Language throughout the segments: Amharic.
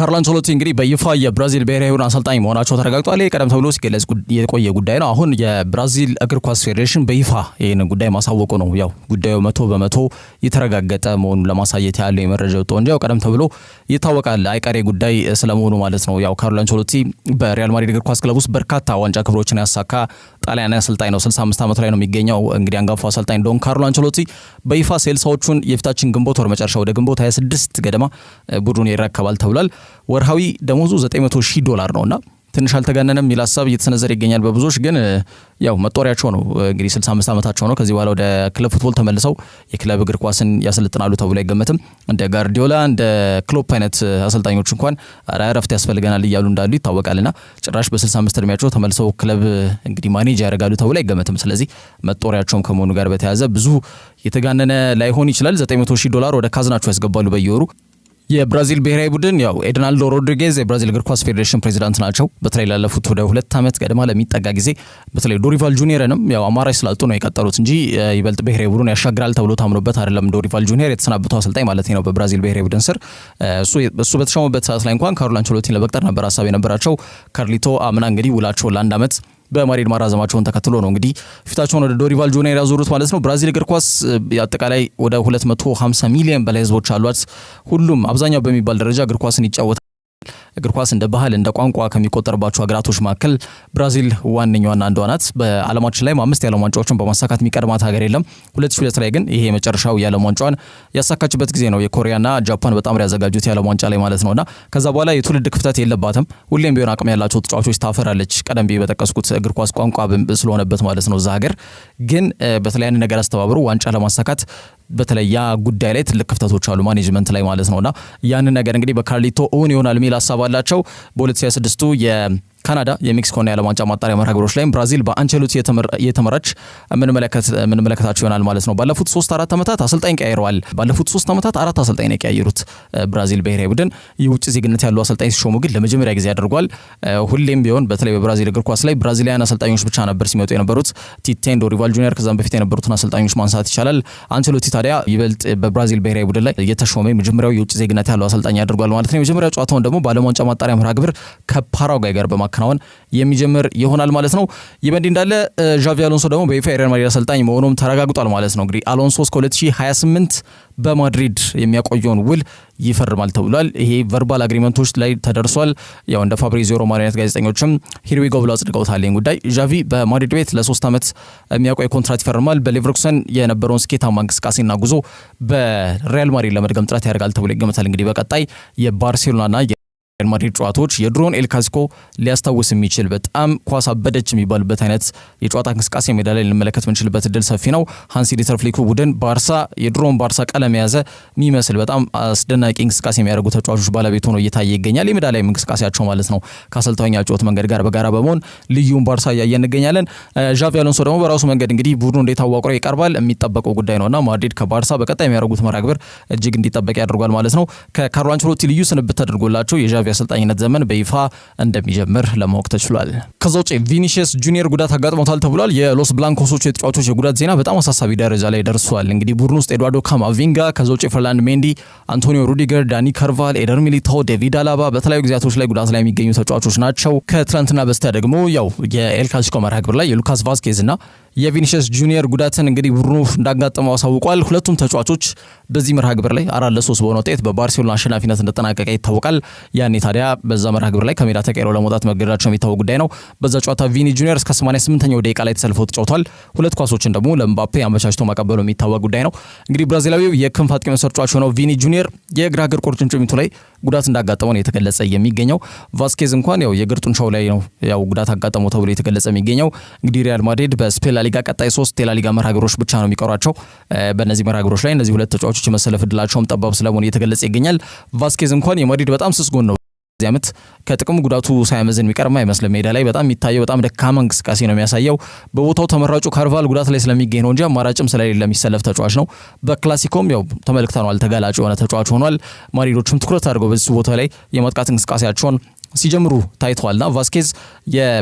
ካርሎ አንቸሎቲ እንግዲህ በይፋ የብራዚል ብሔራዊ ቡድን አሰልጣኝ መሆናቸው ተረጋግጧል። ቀደም ተብሎ ሲገለጽ የቆየ ጉዳይ ነው። አሁን የብራዚል እግር ኳስ ፌዴሬሽን በይፋ ይህንን ጉዳይ ማሳወቁ ነው። ያው ጉዳዩ 100% የተረጋገጠ መሆኑን ለማሳየት ያለው የመረጃ ወጥቶ እንጂ ያው ቀደም ተብሎ ይታወቃል አይቀሬ ጉዳይ ስለመሆኑ ማለት ነው። ያው ካርሎ አንቸሎቲ በሪያል ማድሪድ እግር ኳስ ክለብ ውስጥ በርካታ ዋንጫ ክብሮችን ያሳካ ጣሊያናዊ አሰልጣኝ ነው። 65 ዓመት ላይ ነው የሚገኘው። እንግዲህ አንጋፋው አሰልጣኝ ዶን ካርሎ አንቸሎቲ በይፋ ሴልሳዎቹን የፊታችን ግንቦት ወር መጨረሻ ወደ ግንቦት 26 ገደማ ቡድኑን ይረከባል ተብሏል። ወርሃዊ ደሞዙ $900,000 ነውና ትንሽ አልተጋነነም የሚል ሀሳብ እየተሰነዘረ ይገኛል በብዙዎች። ግን ያው መጦሪያቸው ነው እንግዲህ 65 ዓመታቸው ነው። ከዚህ በኋላ ወደ ክለብ ፉትቦል ተመልሰው የክለብ እግር ኳስን ያሰልጥናሉ ተብሎ አይገመትም። እንደ ጋርዲዮላ እንደ ክሎፕ አይነት አሰልጣኞች እንኳን እረፍት ያስፈልገናል እያሉ እንዳሉ ይታወቃልና ጭራሽ በ65 እድሜያቸው ተመልሰው ክለብ እንግዲህ ማኔጅ ያደርጋሉ ተብሎ አይገመትም። ስለዚህ መጦሪያቸውም ከመሆኑ ጋር በተያያዘ ብዙ የተጋነነ ላይሆን ይችላል። $900,000 ወደ ካዝናቸው ያስገባሉ በየወሩ። የብራዚል ብሔራዊ ቡድን ያው ኤድናልዶ ሮድሪጌዝ የብራዚል እግር ኳስ ፌዴሬሽን ፕሬዚዳንት ናቸው። በተለይ ላለፉት ወደ 2 ዓመት ገደማ ለሚጠጋ ጊዜ በተለይ ዶሪቫል ጁኒየርንም ያው አማራጭ ስላጡ ነው የቀጠሩት እንጂ ይበልጥ ብሔራዊ ቡድን ያሻግራል ተብሎ ታምኖበት አይደለም። ዶሪቫል ጁኒየር የተሰናበተው አሰልጣኝ ማለት ነው በብራዚል ብሔራዊ ቡድን ስር እሱ በተሾመበት ሰዓት ላይ እንኳን ካርሎ አንቸሎቲን ለመቅጠር ነበር ሀሳብ የነበራቸው። ካርሊቶ አምና እንግዲህ ውላቸው ለ1 ዓመት በማድሪድ ማራዘማቸውን ተከትሎ ነው እንግዲህ ፊታቸውን ወደ ዶሪቫል ጁኒየር ያዞሩት ማለት ነው። ብራዚል እግር ኳስ አጠቃላይ ወደ 250 ሚሊዮን በላይ ህዝቦች አሏት። ሁሉም አብዛኛው በሚባል ደረጃ እግር ኳስን ይጫወታል። እግር ኳስ እንደ ባህል እንደ ቋንቋ ከሚቆጠርባቸው ሀገራቶች መካከል ብራዚል ዋነኛዋና አንዷ ናት። በዓለማችን ላይ 5 የዓለም ዋንጫዎችን በማሳካት የሚቀድማት ሀገር የለም። 2002 ላይ ግን ይሄ የመጨረሻው የዓለም ዋንጫዋን ያሳካችበት ጊዜ ነው። የኮሪያና ጃፓን በጣም ያዘጋጁት የዓለም ዋንጫ ላይ ማለት ነውና ከዛ በኋላ የትውልድ ክፍተት የለባትም። ሁሌም ቢሆን አቅም ያላቸው ተጫዋቾች ታፈራለች። ቀደም ብዬ በጠቀስኩት እግር ኳስ ቋንቋ ስለሆነበት ማለት ነው። እዛ ሀገር ግን በተለያየ ነገር አስተባብሮ ዋንጫ ለማሳካት በተለይ ያ ጉዳይ ላይ ትልቅ ክፍተቶች አሉ ማኔጅመንት ላይ ማለት ነውና ያንን ነገር እንግዲህ በካርሊቶ እውን ይሆናል የሚል ሀሳብ አላቸው። በ2026 የካናዳ የሜክሲኮና የዓለም ዋንጫ ማጣሪያ መርሃ ግብሮች ላይ ብራዚል በአንቸሎቲ የተመራች ምንመለከታቸው ይሆናል ማለት ነው። ባለፉት 3-4 ዓመታት አሰልጣኝ ቀያይረዋል። ባለፉት 3 ዓመታት 4 አሰልጣኝ ነው የቀያየሩት ብራዚል ብሔራዊ ቡድን። የውጭ ዜግነት ያለው አሰልጣኝ ሲሾሙ ግን ለመጀመሪያ ጊዜ አድርጓል። ሁሌም ቢሆን በተለይ በብራዚል እግር ኳስ ላይ ብራዚሊያን አሰልጣኞች ብቻ ነበር ሲመጡ የነበሩት። ቲቴን፣ ዶሪቫል ጁኒየር ከዛም በፊት የነበሩትን አሰልጣኞች ማንሳት ይቻላል። አንቸሎቲ ታዲያ ይበልጥ በብራዚል ብሔራዊ ቡድን ላይ የተሾመ የመጀመሪያው የውጭ ዜግነት ያለው አሰልጣኝ አድርጓል ማለት ነው። የመጀመሪያው ጨዋታውን ደግሞ በዓለም ዋንጫ ማጣሪያ መርሃ ግብር ከፓራጓይ ጋር በማከናወን የሚጀምር ይሆናል ማለት ነው። ይበንዲ እንዳለ ዣቪ አሎንሶ ደግሞ በይፋ የሪያል ማድሪድ አሰልጣኝ መሆኑም ተረጋግጧል ማለት ነው። እንግዲህ አሎንሶ እስከ 2028 በማድሪድ የሚያቆየውን ውል ይፈርማል ተብሏል። ይሄ ቨርባል አግሪመንቶች ላይ ተደርሷል። ያው እንደ ፋብሪዚዮ ሮማኖ አይነት ጋዜጠኞችም ሂርዊጎ ብለው አጽድቀውታል ይህን ጉዳይ። ዣቪ በማድሪድ ቤት ለ3 ዓመት የሚያቆይ ኮንትራት ይፈርማል። በሌቨርኩሰን የነበረውን ስኬታማ እንቅስቃሴና ጉዞ በሪያል ማድሪድ ለመድገም ጥረት ያደርጋል ተብሎ ይገመታል። እንግዲህ በቀጣይ የባርሴሎናና ሪያል ማድሪድ ጨዋታዎች የድሮን ኤል ክላሲኮ ሊያስታውስ የሚችል በጣም ኳስ አበደች የሚባልበት አይነት የጨዋታ እንቅስቃሴ ሜዳ ላይ ልንመለከት የምንችልበት እድል ሰፊ ነው። ሃንሲ ዲተር ፍሊኩ ቡድን የድሮን ባርሳ ቀለም የያዘ የሚመስል በጣም አስደናቂ እንቅስቃሴ የሚያደርጉ ተጫዋቾች ባለቤት ሆኖ እየታየ ይገኛል። የሜዳ ላይ እንቅስቃሴያቸው ማለት ነው ከአሰልጣኝ ጨዋታ መንገድ ጋር በጋራ በመሆን ልዩን ባርሳ እያየን እንገኛለን። ዣቪ አሎንሶ ደግሞ በራሱ መንገድ እንግዲህ ቡድኑ እንዴት አዋቅሮ ይቀርባል የሚጠበቀው ጉዳይ ነውና ማድሪድ ከባርሳ በቀጣይ የሚያደርጉት መርሃ ግብር እጅግ እንዲጠበቅ ያደርጓል ማለት ነው። ከካርሎ አንቸሎቲ ልዩ ስንብት ተደርጎላቸው የዣቪ አሰልጣኝነት ዘመን በይፋ እንደሚጀምር ለማወቅ ተችሏል። ከዛ ውጪ ቪኒሺየስ ጁኒየር ጉዳት አጋጥሞታል ተብሏል። የሎስ ብላንኮሶች የተጫዋቾች የጉዳት ዜና በጣም አሳሳቢ ደረጃ ላይ ደርሷል። እንግዲህ ቡድን ውስጥ ኤድዋርዶ ካማቪንጋ፣ ከዛ ውጪ ፈርላንድ ሜንዲ፣ አንቶኒዮ ሩዲገር፣ ዳኒ ካርቫል፣ ኤደር ሚሊታኦ፣ ዴቪድ አላባ በተለያዩ ጊዜያቶች ላይ ጉዳት ላይ የሚገኙ ተጫዋቾች ናቸው። ከትላንትና በስቲያ ደግሞ ያው የኤል ክላሲኮ መርሃ ግብር ላይ የሉካስ ቫስኬዝ እና የቪኒሺየስ ጁኒየር ጉዳትን እንግዲህ ቡድኑ እንዳጋጠመው አሳውቋል። ሁለቱም ተጫዋቾች በዚህ መርሃ ግብር ላይ 4-3 በሆነ ውጤት በባርሴሎና አሸናፊነት እንደተጠናቀቀ ይታወቃል። ያኔ ታዲያ በዛ መርሃ ግብር ላይ ከሜዳ ተቀይረው ለመውጣት መገደዳቸው የሚታወቅ ጉዳይ ነው። በዛ ጨዋታ ቪኒ ጁኒየር እስከ 88ኛው ደቂቃ ላይ ተሰልፈው ተጫውቷል። 2 ኳሶችን ደግሞ ለምባፔ አመቻችቶ ማቀበሉ የሚታወቅ ጉዳይ ነው። እንግዲህ ብራዚላዊው የክንፍ አጥቂ መስመር ተጫዋች ሆነው ቪኒ ጁኒየር የግራ እግር ቁርጭምጭሚቱ ላይ ጉዳት እንዳጋጠመው ነው የተገለጸ የሚገኘው። ቫስኬዝ እንኳን ያው የእግር ጡንቻው ላይ ነው ያው ጉዳት አጋጠመው ተብሎ የተገለጸ የሚገኘው። እንግዲህ ሪያል ማድሪድ በስፔን ላሊጋ ቀጣይ 3 የላሊጋ መርሃ ግብሮች ብቻ ነው የሚቀሯቸው። በእነዚህ መርሃ ግብሮች ላይ እነዚህ 2 ተጫዋቾች የመሰለፍ እድላቸውም ጠባብ ስለመሆኑ እየተገለጸ ይገኛል። ቫስኬዝ እንኳን የማድሪድ በጣም ስስ ጎን ነው። በዚህ ዓመት ከጥቅሙ ጉዳቱ ሳያመዝን የሚቀርም አይመስልም። ሜዳ ላይ በጣም የሚታየው በጣም ደካማ እንቅስቃሴ ነው የሚያሳየው። በቦታው ተመራጩ ካርቫል ጉዳት ላይ ስለሚገኝ ነው እንጂ አማራጭም ስለሌለ የሚሰለፍ ተጫዋች ነው። በክላሲኮም ያው ተመልክተናል ተጋላጭ የሆነ ተጫዋች ሆኗል። ማድሪዶችም ትኩረት አድርገው በዚህ ቦታ ላይ የማጥቃት እንቅስቃሴያቸውን ሲጀምሩ ታይተዋልና ቫስኬዝ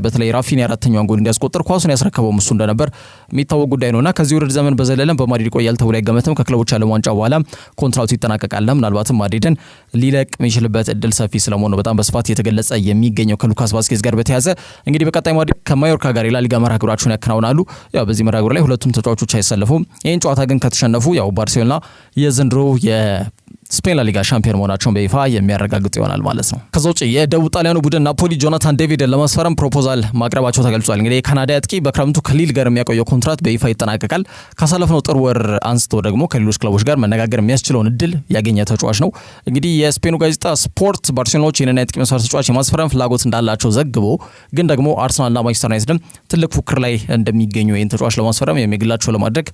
በተለይ ራፊኒያ አራተኛውን ጎል እንዲያስቆጥር ኳሱን ያስረከበው እሱ እንደነበር የሚታወቅ ጉዳይ ነውና ከዚህ ውድድር ዘመን በዘለለም በማድሪድ ይቆያል ተብሎ አይገመትም። ከክለቦች ዓለም ዋንጫ በኋላ ኮንትራቱ ይጠናቀቃል። ምናልባትም ማድሪድን ሊለቅ የሚችልበት እድል ሰፊ ስለመሆኑ በጣም በስፋት እየተገለጸ የሚገኘው ከሉካስ ቫስኬዝ ጋር በተያያዘ እንግዲህ በቀጣይ ማድሪድ ከማዮርካ ጋር የላሊጋ መርሃ ግብራቸውን ያከናውናሉ። ያው በዚህ መርሃ ግብር ላይ ሁለቱም ተጫዋቾች አይሰለፉም። ይህን ጨዋታ ግን ከተሸነፉ ያው ባርሴሎና የዘንድሮ ስፔን ላሊጋ ሻምፒዮን መሆናቸውን በይፋ የሚያረጋግጡ ይሆናል ማለት ነው። ከዛ ውጭ የደቡብ ጣሊያኑ ቡድን ናፖሊ ጆናታን ዴቪድን ለማስፈረም ፕሮፖዛል ማቅረባቸው ተገልጿል። እንግዲህ የካናዳ አጥቂ በክረምቱ ከሊል ጋር የሚያቆየው ኮንትራት በይፋ ይጠናቀቃል። ካሳለፍነው ጥር ወር አንስቶ ደግሞ ከሌሎች ክለቦች ጋር መነጋገር የሚያስችለውን እድል ያገኘ ተጫዋች ነው። እንግዲህ የስፔኑ ጋዜጣ ስፖርት ባርሴሎናዎች ይህንን የአጥቂ መስመር ተጫዋች የማስፈረም ፍላጎት እንዳላቸው ዘግቦ ግን ደግሞ አርሰናልና ማንቸስተር ዩናይትድም ትልቅ ፉክክር ላይ እንደሚገኙ ይህን ተጫዋች ለማስፈረም የሚግላቸው ለማድረግ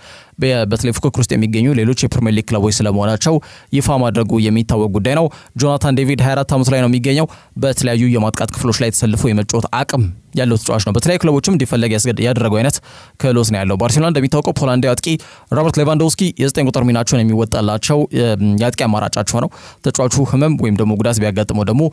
በተለይ ፉክክር ውስጥ የሚገኙ ሌሎች የፕሪሚየር ሊግ ክለቦች ስለመሆናቸው ይፋ ማድረጉ የሚታወቅ ጉዳይ ነው። ጆናታን ዴቪድ 24 ዓመቱ ላይ ነው የሚገኘው። በተለያዩ የማጥቃት ክፍሎች ላይ ተሰልፎ የመጫወት አቅም ያለው ተጫዋች ነው። በተለያዩ ክለቦችም እንዲፈለግ ያደረገው አይነት ክህሎት ነው ያለው። ባርሴሎና እንደሚታወቀው ፖላንዳዊ አጥቂ ሮበርት ሌቫንዶውስኪ የ9 ቁጥር ሚናቸውን የሚወጣላቸው የአጥቂ አማራጫቸው ነው። ተጫዋቹ ህመም ወይም ደግሞ ጉዳት ቢያጋጥመው ደግሞ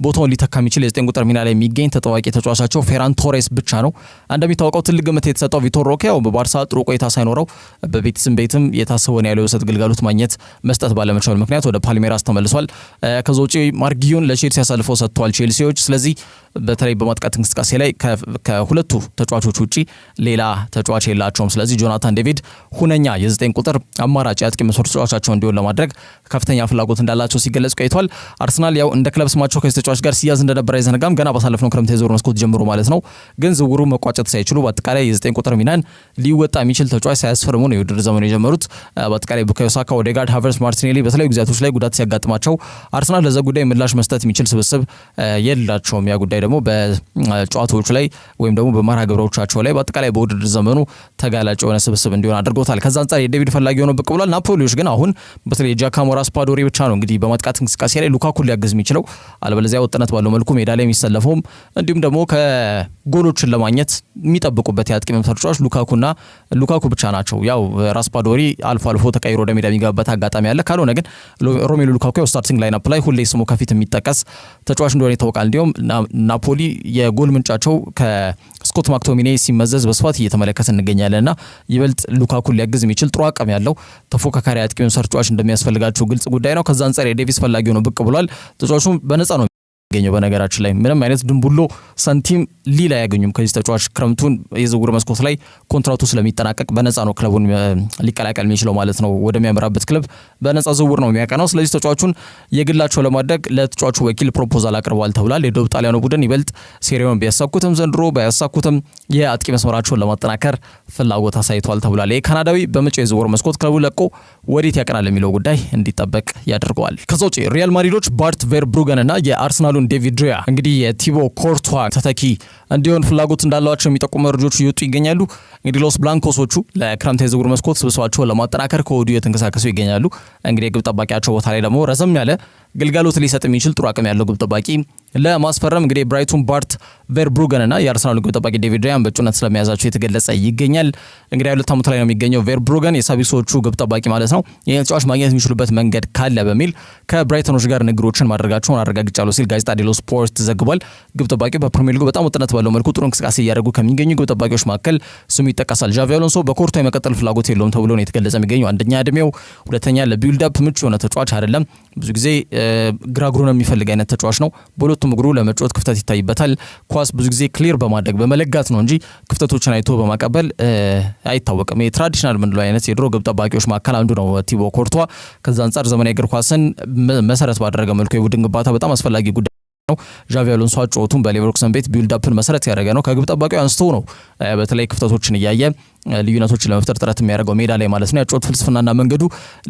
ቦታውን ሊተካ የሚችል የ9 ቁጥር ሚና ላይ የሚገኝ ተጠዋቂ ተጫዋቻቸው ፌራን ቶሬስ ብቻ ነው። እንደሚታወቀው ትልቅ ግምት የተሰጠው ቪቶር ሮኬ በባርሳ ጥሩ ቆይታ ሳይኖረው በቤቲስም የታሰበውን ያለው የውሰት ግልጋሎት ማግኘት መስጠት ባለመቻሉ ምክንያት ወደ ፓልሜራስ ተመልሷል። ከዛ ውጪ ማርጊዮን ለቼልሲ ያሳልፈው ሰጥቷል ቼልሲዎች። ስለዚህ በተለይ በማጥቃት እንቅስቃሴ ላይ ከሁለቱ ተጫዋቾች ውጪ ሌላ ተጫዋች የላቸውም። ስለዚህ ጆናታን ዴቪድ ሁነኛ የ9 ቁጥር አማራጭ የአጥቂ መስመር ተጫዋቻቸው እንዲሆን ለማድረግ ከፍተኛ ፍላጎት እንዳላቸው ሲገለጽ ቆይቷል። አርሰናል ያው እንደ ክለብ ስማቸው ተጫዋች ጋር ሲያዝ እንደነበረ አይዘነጋም። ገና ባሳለፍነው ክረምት የዝውውር መስኮት ጀምሮ ማለት ነው። ግን ዝውውሩ መቋጨት ሳይችሉ በአጠቃላይ የ9 ቁጥር ሚናን ሊወጣ የሚችል ተጫዋች ሳያስፈርሙ ነው የውድድር ዘመኑ የጀመሩት። በአጠቃላይ ቡካዮ ሳካ፣ ኦዴጋርድ፣ ሃቨርትዝ፣ ማርቲኔሊ በተለያዩ ጊዜያቶች ላይ ጉዳት ሲያጋጥማቸው አርሰናል ለዛ ጉዳይ ምላሽ መስጠት የሚችል ስብስብ የላቸውም። ያ ጉዳይ ደግሞ በጨዋታዎቹ ላይ ወይም ደግሞ በመርሃ ግብሮቻቸው ላይ በአጠቃላይ በውድድር ዘመኑ ተጋላጭ የሆነ ስብስብ እንዲሆን አድርጎታል። ከዛ አንጻር የዴቪድ ፈላጊ ሆኖ ብቅ ብሏል። ናፖሊዎች ግን አሁን በተለይ ጃካሞ ራስፓዶሪ ብቻ ነው እንግዲህ በማጥቃት እንቅስቃሴ ላይ ሉካኩን ሊያግዝ የሚችለው አለበለዚያ ወጥነት ባለው መልኩ ሜዳ ላይ የሚሰለፈውም እንዲሁም ደግሞ ከጎሎችን ለማግኘት የሚጠብቁበት የአጥቂ መስመር ተጫዋች ሉካኩ ብቻ ናቸው። ያው ራስፓዶሪ አልፎ አልፎ ተቀይሮ ወደ ሜዳ የሚገባበት አጋጣሚ አለ። ካልሆነ ግን ሮሜሉ ሉካኩ ያው ስታርቲንግ ላይናፕ ላይ ሁሌ ስሙ ከፊት የሚጠቀስ ተጫዋች እንደሆነ ይታወቃል። እንዲሁም ናፖሊ የጎል ምንጫቸው ከስኮት ማክቶሚኔ ሲመዘዝ በስፋት እየተመለከት እንገኛለንና ይበልጥ ሉካኩን ሊያግዝ የሚችል ጥሩ አቅም ያለው ተፎካካሪ አጥቂ መስመር ተጫዋች እንደሚያስፈልጋቸው ግልጽ ጉዳይ ነው። ከዛ አንጻር የዴቪስ ፈላጊ ሆኖ ብቅ ብሏል። ተጫዋቹ በነፃ ነው ገኘው በነገራችን ላይ ምንም አይነት ድንቡሎ ሳንቲም ሊል አያገኙም። ከዚህ ተጫዋች ክረምቱን የዝውውር መስኮት ላይ ኮንትራቱ ስለሚጠናቀቅ በነፃ ነው ክለቡን ሊቀላቀል የሚችለው ማለት ነው። ወደሚያመራበት ክለብ በነፃ ዝውውር ነው የሚያቀናው። ስለዚህ ተጫዋቹን የግላቸው ለማድረግ ለተጫዋቹ ወኪል ፕሮፖዛል አቅርበዋል ተብሏል። የደቡብ ጣሊያኑ ቡድን ይበልጥ ሴሪያውን ቢያሳኩትም ዘንድሮ ባያሳኩትም የአጥቂ መስመራቸውን ለማጠናከር ፍላጎት አሳይቷል ተብሏል። የካናዳዊ በመጪው የዝውውር መስኮት ክለቡ ለቆ ወዴት ያቀናል የሚለው ጉዳይ እንዲጠበቅ ያደርገዋል። ከዛ ውጪ ሪያል ማድሪዶች ባርት ቬርብሩገን እና የአርሰናሉ ዴቪድ ራያ እንግዲህ የቲቦ ኮርቷ ተተኪ እንዲሆን ፍላጎት እንዳላቸው የሚጠቁሙ መረጃዎች እየወጡ ይገኛሉ። እንግዲህ ሎስ ብላንኮሶቹ ለክረምት የዝውውር መስኮት ስብስባቸውን ለማጠናከር ከወዲሁ የተንቀሳቀሱ ይገኛሉ። እንግዲህ የግብ ጠባቂያቸው ቦታ ላይ ደግሞ ረዘም ያለ ግልጋሎት ሊሰጥ የሚችል ጥሩ አቅም ያለው ግብ ጠባቂ ለማስፈረም እንግዲህ ብራይቱን ባርት ቬርብሩገን እና የአርሰናሉ ግብ ጠባቂ ዴቪድ ራያን በእጩነት ስለመያዛቸው የተገለጸ ይገኛል። እንግዲህ 22 ዓመቱ ላይ ነው የሚገኘው ቬርብሩገን የሳቢሶቹ ግብ ጠባቂ ማለት ነው። ይህን ተጫዋች ማግኘት የሚችሉበት መንገድ ካለ በሚል ከብራይተኖች ጋር ንግግሮችን ማድረጋቸውን አረጋግጫለሁ ሲል ጋዜጣ ዴሎ ስፖርት ዘግቧል። ግብ ጠባቂው በፕሪሚየር ሊጉ በጣም ውጥነት ባለው መልኩ ጥሩ እንቅስቃሴ እያደረጉ ከሚገኙ ግብ ጠባቂዎች መካከል ስሙ ይጠቀሳል። ዣቪ አሎንሶ በኮርቷ የመቀጠል ፍላጎት የለውም ተብሎ ነው የተገለጸ የሚገኘው። አንደኛ እድሜው፣ ሁለተኛ ለቢልድ አፕ ምቹ የሆነ ተጫዋች አይደለም። ብዙ ጊዜ ግራ እግሩን የሚፈልግ አይነት ተጫዋች ነው። በሁለቱም እግሩ ለመጫወት ክፍተት ይታይበታል። ኳስ ብዙ ጊዜ ክሊር በማድረግ በመለጋት ነው እንጂ ክፍተቶችን አይቶ በማቀበል አይታወቅም። የትራዲሽናል ምንለው አይነት የድሮ ግብ ጠባቂዎች መካከል አንዱ ነው ቲቦ ኮርቷ። ከዛ አንጻር ዘመናዊ እግር ኳስን መሰረት ባደረገ መልኩ የቡድን ግንባታ በጣም አስፈላጊ ጉዳይ ነው። ዣቪ አሎንሶ ጨዋታውን በሌቨርኩሰን ቤት ቢልድ አፕን መሰረት ያደረገ ነው። ከግብ ጠባቂው አንስቶ ነው በተለይ ክፍተቶችን እያየ ልዩነቶችን ለመፍጠር ጥረት የሚያደርገው ሜዳ ላይ ማለት ነው። ያጨዋወት ፍልስፍናና መንገዱ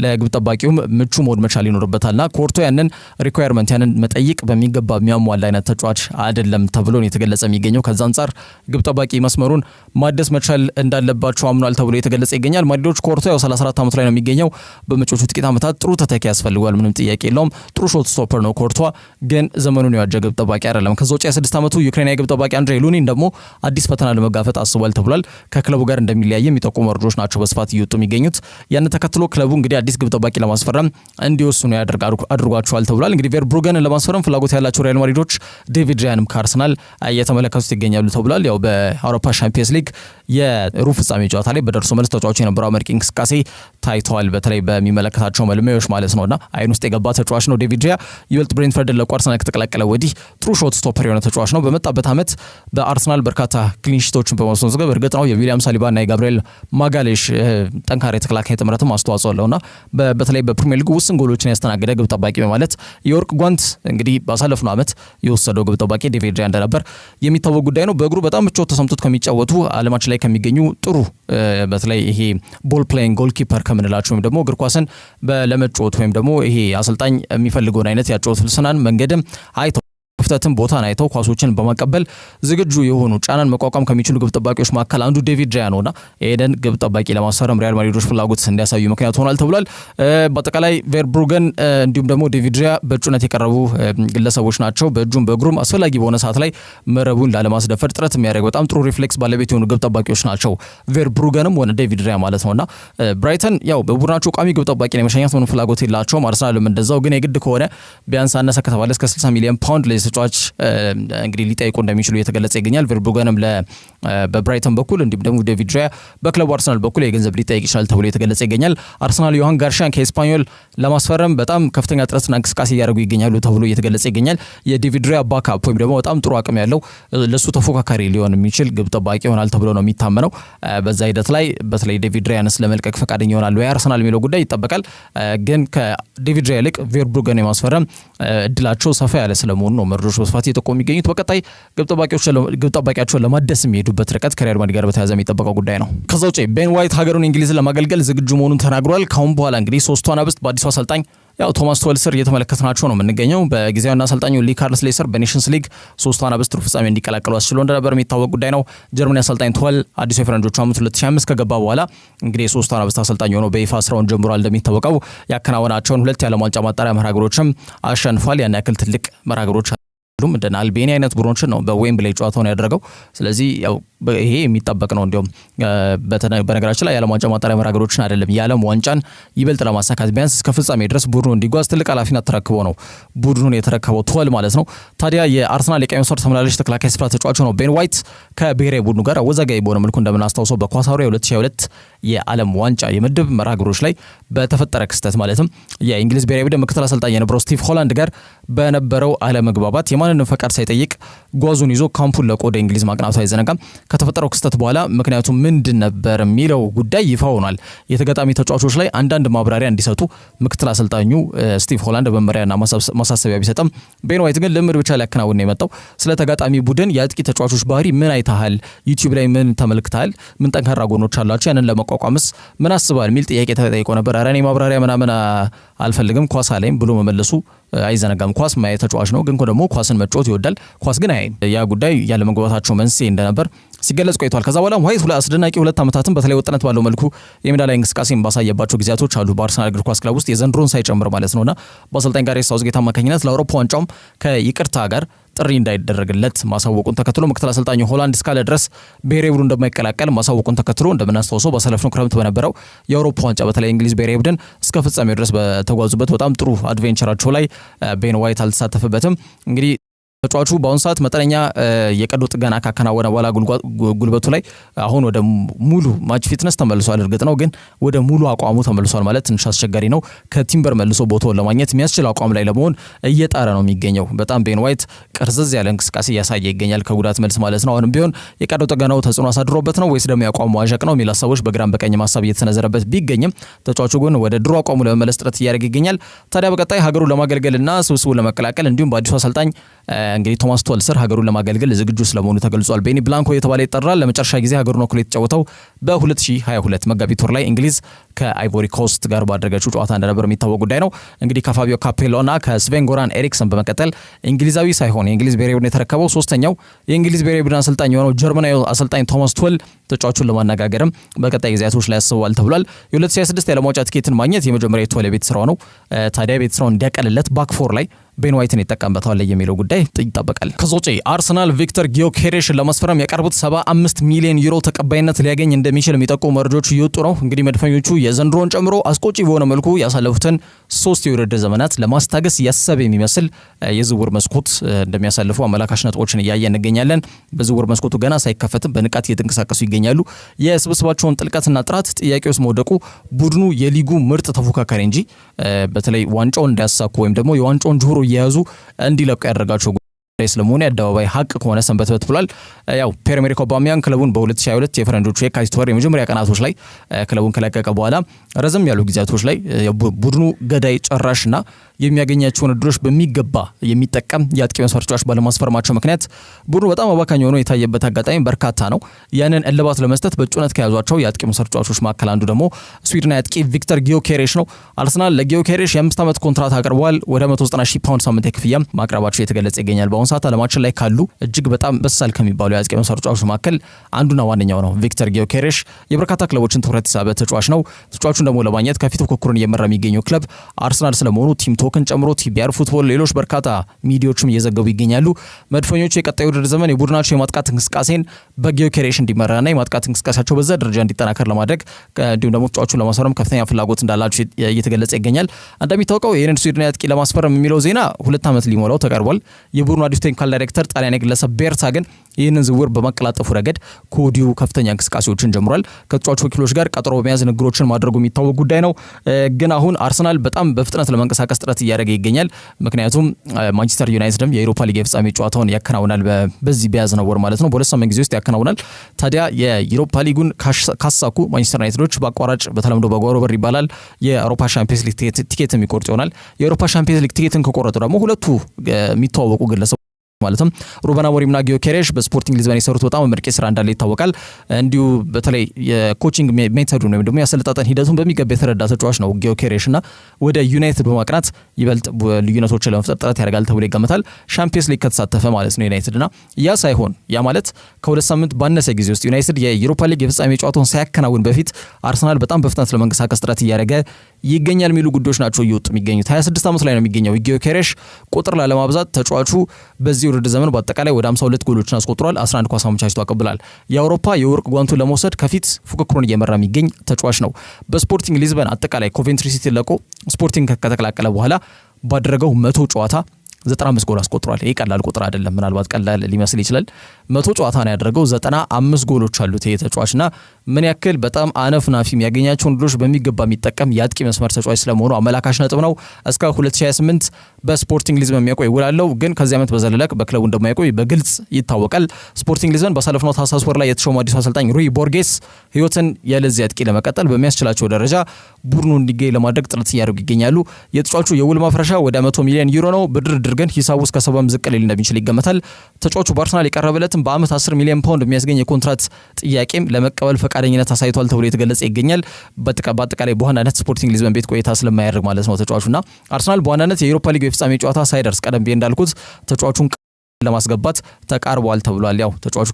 ለግብ ጠባቂውም ምቹ መሆን መቻል ይኖርበታልና ኮርቶ ያንን ሪኳየርመንት ያንን መጠይቅ በሚገባ የሚያሟላ አይነት ተጫዋች አይደለም ተብሎ ነው የተገለጸ የሚገኘው። ከዛ አንጻር ግብ ጠባቂ መስመሩን ማደስ መቻል እንዳለባቸው አምኗል ተብሎ የተገለጸ ይገኛል። ማድሪዶች ኮርቶ ያው 34 ዓመት ላይ ነው የሚገኘው። በመጪዎቹ ጥቂት ዓመታት ጥሩ ተተኪ ያስፈልገዋል፣ ምንም ጥያቄ የለውም። ጥሩ ሾት ስቶፐር ነው ኮርቷ፣ ግን ዘመኑን የዋጀ ግብ ጠባቂ አይደለም። ከዛ ውጪ የ6 ዓመቱ ዩክሬናዊ ግብ ጠባቂ አንድሬ ሉኒን ደግሞ አዲስ ፈተና ለመጋፈጥ አስቧል ተብሏል። ከክለቡ ጋር እንደሚ እንደሚለያይ የሚጠቁሙ መረጃዎች ናቸው በስፋት እየወጡ የሚገኙት። ያን ተከትሎ ክለቡ እንግዲህ አዲስ ግብ ጠባቂ ለማስፈረም እንዲወስኑ አድርጓቸዋል ተብሏል። እንግዲህ ቨርብሩገንን ለማስፈረም ፍላጎት ያላቸው ሪያል ማድሪዶች ዴቪድ ራያንም ከአርሰናል እየተመለከቱት ይገኛሉ ተብሏል። ያው በአውሮፓ ሻምፒየንስ ሊግ የሩብ ፍጻሜ ጨዋታ ላይ በደርሶ መልስ ተጫዋቹ የነበረው አመርቂ እንቅስቃሴ ታይቷል። በተለይ በሚመለከታቸው መልማዮች ማለት ነውና አይን ውስጥ የገባ ተጫዋች ነው ዴቪድ ራያ። ይበልጥ ብሬንትፈርድን ለቆ አርሰናል ከተቀላቀለ ወዲህ ጥሩ ሾት ስቶፐር የሆነ ተጫዋች ነው። በመጣበት ዓመት በአርሰናል በርካታ ክሊንሺቶችን በማስመዝገብ እርግጥ ነው የዊሊያም ሳሊባና የጋብሪኤል ማጋሌሽ ጠንካራ የተከላካይ ጥምረትም አስተዋጽኦ አለውና በተለይ በፕሪሚየር ሊግ ውስን ጎሎችን ያስተናገደ ግብ ጠባቂ በማለት የወርቅ ጓንት እንግዲህ ባሳለፍነው ዓመት የወሰደው ግብ ጠባቂ ዴቪድ ራያ እንደነበር የሚታወቅ ጉዳይ ነው። በእግሩ በጣም ምቾት ተሰምቶት ከሚጫወቱ ዓለማችን ላይ ከሚገኙ ጥሩ በተለይ ይሄ ቦል ፕሌይንግ ጎልኪፐር ከምንላቸው ወይም ደግሞ እግር ኳስን ለመጫወት ወይም ደግሞ ይሄ አሰልጣኝ የሚፈልገውን አይነት ያጫወት ፍልስናን መንገድም አይተው ክፍተትን ቦታን አይተው ኳሶችን በማቀበል ዝግጁ የሆኑ ጫናን መቋቋም ከሚችሉ ግብ ጠባቂዎች መካከል አንዱ ዴቪድ ራያ ነውና ኤደን ግብ ጠባቂ ለማስፈረም ሪያል ማድሪዶች ፍላጎት እንዲያሳዩ ምክንያት ሆኗል ተብሏል። በአጠቃላይ ቨርብሩገን እንዲሁም ደግሞ ዴቪድ ራያ በእጩነት የቀረቡ ግለሰቦች ናቸው። በእጁም በእግሩም አስፈላጊ በሆነ ሰዓት ላይ መረቡን ላለማስደፈር ጥረት የሚያደርግ በጣም ጥሩ ሪፍሌክስ ባለቤት የሆኑ ግብ ጠባቂዎች ናቸው ቨርብሩገንም ሆነ ዴቪድ ራያ ማለት ነውና ብራይተን ያው በቡድናቸው ቋሚ ግብ ጠባቂ የመሸኘት ምንም ፍላጎት የላቸውም። አርሰናልም እንደዛው። ግን የግድ ከሆነ ቢያንስ አነሰ ከተባለ እስከ 60 ሚሊዮን ፓውንድ ተጫዋች እንግዲህ ሊጠይቁ እንደሚችሉ እየተገለጸ ይገኛል። ቨርብሩገንም በብራይተን በኩል እንዲሁም ደግሞ ዴቪድ ራያ በክለቡ አርሰናል በኩል የገንዘብ ሊጠይቅ ይችላል ተብሎ የተገለጸ ይገኛል። አርሰናል ዮሃን ጋርሻን ከኤስፓኞል ለማስፈረም በጣም ከፍተኛ ጥረትና እንቅስቃሴ እያደረጉ ይገኛሉ ተብሎ እየተገለጸ ይገኛል። የዴቪድ ራያ ባካፕ ወይም ደግሞ በጣም ጥሩ አቅም ያለው ለሱ ተፎካካሪ ሊሆን የሚችል ግብ ጠባቂ ይሆናል ተብሎ ነው የሚታመነው። በዛ ሂደት ላይ በተለይ ዴቪድ ራያንስ ለመልቀቅ ፈቃደኛ ይሆናል ወይ አርሰናል የሚለው ጉዳይ ይጠበቃል። ግን ከዴቪድ ራያ ይልቅ ቨርብሩገን የማስፈረም እድላቸው ሰፋ ያለ ስለመሆኑ ነው መረጃዎች በስፋት እየጠቆሙ የሚገኙት። በቀጣይ ግብ ጠባቂያቸውን ለማደስ የሚሄዱበት ርቀት ከሪያል ማድሪድ ጋር በተያያዘ የሚጠበቀው ጉዳይ ነው። ከዛ ውጪ ቤን ዋይት ሀገሩን እንግሊዝን ለማገልገል ዝግጁ መሆኑን ተናግሯል። ካሁን በኋላ እንግዲህ ሶስቱ አናብስት በአዲሱ አሰልጣኝ ያው ቶማስ ቱኸል ስር እየተመለከትናቸው ነው የምንገኘው። በጊዜያዊና አሰልጣኙ ሊ ካርልስሌይ ስር በኔሽንስ ሊግ ሶስቱ አናብስት ሩብ ፍጻሜ እንዲቀላቀሉ አስችሎ እንደነበር የሚታወቅ ጉዳይ ነው። ጀርመኒ አሰልጣኝ ቱኸል አዲሱ የፈረንጆቹ ዓመት 2025 ከገባ በኋላ እንግዲህ ሶስቱ አናብስት አሰልጣኝ ሆኖ በይፋ ስራውን ጀምሯል። እንደሚታወቀው ያከናወናቸውን 2 የዓለም ዋንጫ ማጣሪያ መርሃ ግብሮችም አሸንፏል። ያን ያክል ትልቅ መርሃ ግብሮች እንደ አልቤኒያ አይነት ቡድኖችን ነው በዌምብሌይ ጨዋታውን ያደረገው። ስለዚህ ያው ይሄ የሚጠበቅ ነው። እንዲያውም በነገራችን ላይ የዓለም ዋንጫ ማጣሪያ መርሃ ግብሮችን አይደለም የዓለም ዋንጫን ይበልጥ ለማሳካት ቢያንስ እስከ ፍጻሜ ድረስ ቡድኑ እንዲጓዝ ትልቅ ኃላፊነት ተረክቦ ነው ቡድኑን የተረከበው ቱኸል ማለት ነው። ታዲያ የአርሰናል የቀኝ መስመር ተመላላሽ ተከላካይ ስፍራ ተጫዋች ነው ቤን ዋይት ከብሔራዊ ቡድኑ ጋር አወዛጋቢ በሆነ መልኩ እንደምናስታውሰው በኳታሩ 2022 የዓለም ዋንጫ የምድብ መርሃ ግብሮች ላይ በተፈጠረ ክስተት ማለትም የእንግሊዝ ብሔራዊ ቡድን ምክትል አሰልጣኝ የነበረው ስቲቭ ሆላንድ ጋር በነበረው አለመግባባት የማንንም ፈቃድ ሳይጠይቅ ጓዙን ይዞ ካምፑን ለቆ ወደ እንግሊዝ ማቅናቱ አይዘነጋም። ከተፈጠረው ክስተት በኋላ ምክንያቱ ምንድን ነበር የሚለው ጉዳይ ይፋ ሆኗል። የተጋጣሚ ተጫዋቾች ላይ አንዳንድ ማብራሪያ እንዲሰጡ ምክትል አሰልጣኙ ስቲቭ ሆላንድ መመሪያና ማሳሰቢያ ቢሰጥም ቤን ዋይት ግን ልምድ ብቻ ሊያከናውን ነው የመጣው። ስለ ተጋጣሚ ቡድን የአጥቂ ተጫዋቾች ባህሪ ምን አይተሃል? ዩቲዩብ ላይ ምን ተመልክተሃል? ምን ጠንካራ ጎኖች አላቸው? ያንን ለመቋቋምስ ምን አስባል? የሚል ጥያቄ ተጠይቆ ነበር። ኧረ እኔ ማብራሪያ ምናምን አልፈልግም ኳስ አለኝ ብሎ መመለሱ አይዘነጋም። ኳስ ማየት ተጫዋች ነው፣ ግን ደግሞ ኳስን መጫወት ይወዳል። ኳስ ግን አይን ያ ጉዳይ ያለ መግባባታቸው መንስኤ እንደነበር ሲገለጽ ቆይቷል። ከዛ በኋላ ዋይት አስደናቂ 2 ዓመታትን በተለይ ወጥነት ባለው መልኩ የሜዳ ላይ እንቅስቃሴን ባሳየባቸው ጊዜያቶች አሉ በአርሰናል እግር ኳስ ክለብ ውስጥ የዘንድሮን ሳይጨምር ማለት ነውና በአሰልጣኝ ጋሬት ሳውዝጌት አማካኝነት ለአውሮፓ ዋንጫውም ከይቅርታ ጋር ጥሪ እንዳይደረግለት ማሳወቁን ተከትሎ ምክትል አሰልጣኙ ሆላንድ እስካለ ድረስ ብሔራዊ ቡድን እንደማይቀላቀል ማሳወቁን ተከትሎ እንደምናስታውሰው ባሳለፍነው ክረምት በነበረው የአውሮፓ ዋንጫ በተለይ እንግሊዝ ብሔራዊ ቡድን እስከ ፍጻሜው ድረስ በተጓዙበት በጣም ጥሩ አድቬንቸራቸው ላይ ቤን ዋይት አልተሳተፈበትም። እንግዲህ ተጫዋቹ በአሁኑ ሰዓት መጠነኛ የቀዶ ጥገና ካከናወነ በኋላ ጉልበቱ ላይ አሁን ወደ ሙሉ ማች ፊትነስ ተመልሷል። እርግጥ ነው ግን ወደ ሙሉ አቋሙ ተመልሷል ማለት ትንሽ አስቸጋሪ ነው። ከቲምበር መልሶ ቦታውን ለማግኘት የሚያስችል አቋም ላይ ለመሆን እየጣረ ነው የሚገኘው። በጣም ቤን ዋይት ቅርዝዝ ያለ እንቅስቃሴ እያሳየ ይገኛል ከጉዳት መልስ ማለት ነው። አሁንም ቢሆን የቀዶ ጥገናው ተጽዕኖ አሳድሮበት ነው ወይስ ደግሞ የአቋሙ መዋዠቅ ነው የሚል ሀሳቦች በግራም በቀኝ ሀሳብ እየተሰነዘረበት ቢገኝም ተጫዋቹ ግን ወደ ድሮ አቋሙ ለመመለስ ጥረት እያደረገ ይገኛል። ታዲያ በቀጣይ ሀገሩን ለማገልገልና ስብስቡን ለመቀላቀል እንዲሁም በአዲሱ አሰልጣኝ እንግዲህ ቶማስ ቱኸል ስር ሀገሩን ለማገልገል ዝግጁ ስለመሆኑ ተገልጿል። ቤኒ ብላንኮ የተባለ ይጠራል። ለመጨረሻ ጊዜ ሀገሩን ወክሎ የተጫወተው በ2022 መጋቢት ወር ላይ እንግሊዝ ከአይቮሪ ኮስት ጋር ባደረገችው ጨዋታ እንደነበር የሚታወቅ ጉዳይ ነው። እንግዲህ ከፋቢዮ ካፔሎና ከስቬን ጎራን ኤሪክሰን በመቀጠል እንግሊዛዊ ሳይሆን የእንግሊዝ ብሔራዊ ቡድን የተረከበው ሶስተኛው የእንግሊዝ ብሔራዊ ቡድን አሰልጣኝ የሆነው ጀርመናዊ አሰልጣኝ ቶማስ ቱኸል ተጫዋቹን ለማነጋገርም በቀጣይ ጊዜያቶች ላይ ያስባል ተብሏል። የ2026 የዓለም ዋንጫ ቲኬትን ማግኘት የመጀመሪያ የቱኸል የቤት ስራው ነው። ታዲያ ቤት ስራውን እንዲያቀልለት ባክፎር ላይ ቤን ዋይትን ይጠቀምበታል የሚለው ጉዳይ ይጠበቃል። ከዛ ውጪ አርሰናል ቪክተር ጊዮኬሬሽን ለማስፈረም ያቀርቡት 75 ሚሊዮን ዩሮ ተቀባይነት ሊያገኝ እንደሚችል የሚጠቁሙ መረጃዎች እየወጡ ነው። እንግዲህ መድፈኞቹ የዘንድሮን ጨምሮ አስቆጪ በሆነ መልኩ ያሳለፉትን 3 የውድድር ዘመናት ለማስታገስ ያሰበ የሚመስል የዝውውር መስኮት እንደሚያሳልፉ አመላካሽ ነጥቦችን እያየ እንገኛለን። በዝውውር መስኮቱ ገና ሳይከፈትም በንቃት እየተንቀሳቀሱ ይገኛሉ። የስብስባቸውን ጥልቀትና ጥራት ጥያቄ ውስጥ መውደቁ ቡድኑ የሊጉ ምርጥ ተፎካካሪ እንጂ በተለይ ዋንጫውን እንዳያሳኩ ወይም ደግሞ የዋንጫውን ጆሮ እየያዙ እንዲለቁ ያደረጋቸው ስለመሆኑ የአደባባይ ሀቅ ከሆነ ሰንበትበት ብሏል። ያው ፒየር-ኤመሪክ ኦባሜያንግ ክለቡን በ2022 የፈረንጆቹ የካቲት ወር የመጀመሪያ ቀናቶች ላይ ክለቡን ከለቀቀ በኋላ ረዘም ያሉ ጊዜያቶች ላይ ቡድኑ ገዳይ ጨራሽና የሚያገኛቸውን እድሎች በሚገባ የሚጠቀም የአጥቂ መስመር ተጫዋች ባለማስፈረማቸው ምክንያት ቡድኑ በጣም አባካኝ ሆኖ የታየበት አጋጣሚ በርካታ ነው። ያንን እልባት ለመስጠት በእጩነት ከያዟቸው የአጥቂ መስመር ተጫዋቾች መካከል አንዱ ደግሞ ስዊድናዊ አጥቂ ቪክተር ጊዮኬሬሽ ነው። አርሰናል ለጊዮኬሬሽ የ5 ዓመት ኮንትራት አቅርበዋል። ወደ 190,000 ፓውንድ ሳምንታዊ ክፍያ ማቅረባቸው የተገለጸ ይገኛል። በአሁኑ ሰዓት ዓለማችን ላይ ካሉ እጅግ በጣም በሳል ከሚባሉ የአጥቂ መስመር ተጫዋቾች መካከል አንዱና ዋነኛው ነው። ቪክተር ጊዮኬሬሽ የበርካታ ክለቦችን ትኩረት የሳበ ተጫዋች ነው። ተጫዋቹን ደግሞ ለማግኘት ከፊት ፉክክሩን እየመራ የሚገኘው ክለብ አርሰናል ስለመሆኑ ቲም ቶክን ጨምሮ ቲቢአር ፉትቦል፣ ሌሎች በርካታ ሚዲያዎችም እየዘገቡ ይገኛሉ። መድፈኞቹ የቀጣዩ ውድድር ዘመን የቡድናቸው የማጥቃት እንቅስቃሴን በጊዮኬሬሽ እንዲመራና የማጥቃት እንቅስቃሴያቸው በዛ ደረጃ እንዲጠናከር ለማድረግ እንዲሁም ደግሞ ተጫዋቹን ለማስፈረም ከፍተኛ ፍላጎት እንዳላቸው እየተገለጸ ይገኛል። እንደሚታወቀው ይህንን ስዊድናዊ አጥቂ ለማስፈረም የሚለው ዜና 2 ዓመት ሊሞላው ተቀርቧል። የቡድኑ አዲስ ቴክኒካል ዳይሬክተር ጣሊያናዊ ግለሰብ ቤርታ ግን ይህንን ዝውውር በማቀላጠፉ ረገድ ከወዲሁ ከፍተኛ እንቅስቃሴዎችን ጀምሯል። ከተጫዋቹ ወኪሎች ጋር ቀጠሮ በመያዝ ንግግሮችን ማድረጉ የሚታወቅ ጉዳይ ነው። ግን አሁን አርሰናል በጣም በፍጥነት ለመንቀሳቀስ ጥረት እያደረገ ይገኛል። ምክንያቱም ማንቸስተር ዩናይትድም የአውሮፓ ሊግ የፍጻሜ ጨዋታውን ያከናውናል። በዚህ በያዝነው ወር ማለት ነው፣ በሁለት ሳምንት ጊዜ ውስጥ ያከናውናል። ታዲያ የአውሮፓ ሊጉን ካሳኩ ማንቸስተር ዩናይትዶች በአቋራጭ በተለምዶ በጓሮ በር ይባላል የአውሮፓ ሻምፒየንስ ሊግ ቲኬት የሚቆርጥ ይሆናል። የአውሮፓ ሻምፒየንስ ሊግ ቲኬትን ከቆረጡ ደግሞ ሁለቱ የሚተዋወቁ ግለሰቦች ማለትም ሩበን አሞሪምና ጊዮኬሬሽ በስፖርቲንግ ሊዝበን የሰሩት በጣም መርቄ ስራ እንዳለ ይታወቃል። እንዲሁ በተለይ የኮቺንግ ሜቶዱን ወይም ደግሞ የአሰልጣጠን ሂደቱን በሚገባ የተረዳ ተጫዋች ነው ጊዮኬሬሽና ወደ ዩናይትድ በማቅናት ይበልጥ ልዩነቶችን ለመፍጠር ጥረት ያደርጋል ተብሎ ይገመታል። ሻምፒየንስ ሊግ ከተሳተፈ ማለት ነው ዩናይትድና ያ ሳይሆን ያ ማለት ከሁለት ሳምንት ባነሰ ጊዜ ውስጥ ዩናይትድ የዩሮፓ ሊግ የፍጻሜ ጨዋታውን ሳያከናውን በፊት አርሰናል በጣም በፍጥነት ለመንቀሳቀስ ጥረት እያደረገ ይገኛል የሚሉ ጉዳዮች ናቸው እየወጡ የሚገኙት። 26 ዓመት ላይ ነው የሚገኘው ጊዮኬሬሽ። ቁጥር ላለማብዛት ተጫዋቹ በዚህ ውድድር ዘመን በአጠቃላይ ወደ 52 ጎሎችን አስቆጥሯል። 11 ኳስ አመቻችቶ አቀብሏል። የአውሮፓ የወርቅ ጓንቱን ለመውሰድ ከፊት ፉክክሩን እየመራ የሚገኝ ተጫዋች ነው። በስፖርቲንግ ሊዝበን አጠቃላይ ኮቬንትሪ ሲቲ ለቆ ስፖርቲንግ ከተቀላቀለ በኋላ ባደረገው 100 ጨዋታ 95 ጎል አስቆጥሯል። ይሄ ቀላል ቁጥር አይደለም። ምናልባት ቀላል ሊመስል ይችላል። 100 ጨዋታ ነው ያደረገው፣ 95 ጎሎች አሉት ይሄ ተጫዋችና ምን ያክል በጣም አነፍናፊ የሚያገኛቸውን ድሎች በሚገባ የሚጠቀም የአጥቂ መስመር ተጫዋች ስለመሆኑ አመላካሽ ነጥብ ነው። እስከ 2028 በስፖርቲንግ ሊዝበን የሚያቆይ ውል አለው፣ ግን ከዚህ ዓመት በዘለለ በክለቡ እንደማይቆይ በግልጽ ይታወቃል። ስፖርቲንግ ሊዝበን ባሳለፍነው ታህሳስ ወር ላይ የተሾመው አዲሱ አሰልጣኝ ሩይ ቦርጌስ ህይወትን ያለዚህ አጥቂ ለመቀጠል በሚያስችላቸው ደረጃ ቡድኑ እንዲገኝ ለማድረግ ጥረት እያደረጉ ይገኛሉ። የተጫዋቹ የውል ማፍረሻ ወደ 100 ሚሊዮን ዩሮ ነው። በድርድር ግን ሂሳቡ እስከ 70 ዝቅ ሊል እንደሚችል ይገመታል። ተጫዋቹ በአርሰናል የቀረበለትን በአመት 10 ሚሊዮን ፓውንድ የሚያስገኝ የኮንትራት ጥያቄም ለመቀበል ፈቃደኝነት አሳይቷል ተብሎ የተገለጸ ይገኛል። በአጠቃላይ በዋናነት ስፖርቲንግ ሊዝበን ቤት ቆይታ ስለማያደርግ ማለት ነው ተጫዋቹና አርሰናል በዋናነት የአውሮፓ ሊግ የፍጻሜ ጨዋታ ሳይደርስ ቀደም ብዬ እንዳልኩት ተጫዋቹን ለማስገባት ተቃርቧል ተብሏል። ያው ተጫዋቹ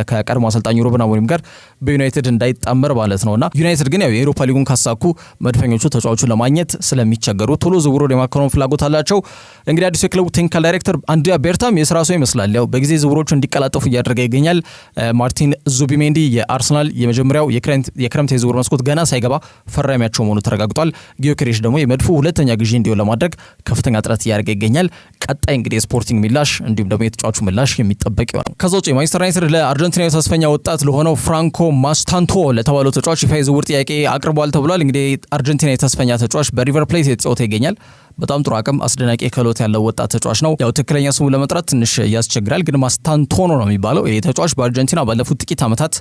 ከቀድሞ አሰልጣኝ ሩበን አሞሪም ጋር በዩናይትድ እንዳይጣመር ማለት ነውና ዩናይትድ ግን ያው የአውሮፓ ሊጉን ካሳኩ መድፈኞቹ ተጫዋቹን ለማግኘት ስለሚቸገሩ ቶሎ ዝውውሩን የማከናወን ፍላጎት አላቸው። እንግዲህ አዲሱ የክለቡ ቴክኒካል ዳይሬክተር አንድሪያ ቤርታም የስራ ሰው ይመስላል። ያው በጊዜ ዝውውሮቹ እንዲቀላጠፉ እያደረገ ይገኛል። ማርቲን ዙቢሜንዲ የአርሰናል የመጀመሪያው የክረምት የዝውውር መስኮት ገና ሳይገባ ፈራሚያቸው መሆኑ ተረጋግጧል። ጊዮኬሬሽ ደግሞ የመድፉ ሁለተኛ ግዢ እንዲሆን ለማድረግ ከፍተኛ ጥረት እያደረገ ይገኛል። ቀጣይ እንግዲህ የስፖርቲንግ ምላሽ እንዲሁም ደግሞ የተጫዋቹ ምላሽ የሚጠበቅ ይሆናል። ከዛ ውጪ ማንቸስተር ዩናይትድ ለአርጀንቲናዊ ተስፈኛ ወጣት ለሆነው ፍራንኮ ማስታንቶ ለተባለው ተጫዋች ይፋ የዝውውር ጥያቄ አቅርቧል ተብሏል። እንግዲህ አርጀንቲናዊ ተስፈኛ ተጫዋች በሪቨር ፕሌት የተጫወተ ይገኛል። በጣም ጥሩ አቅም፣ አስደናቂ ክህሎት ያለው ወጣት ተጫዋች ነው። ያው ትክክለኛ ስሙ ለመጥራት ትንሽ ያስቸግራል፣ ግን ማስታንቶኖ ነው የሚባለው። ይሄ ተጫዋች በአርጀንቲና ባለፉት ጥቂት ዓመታት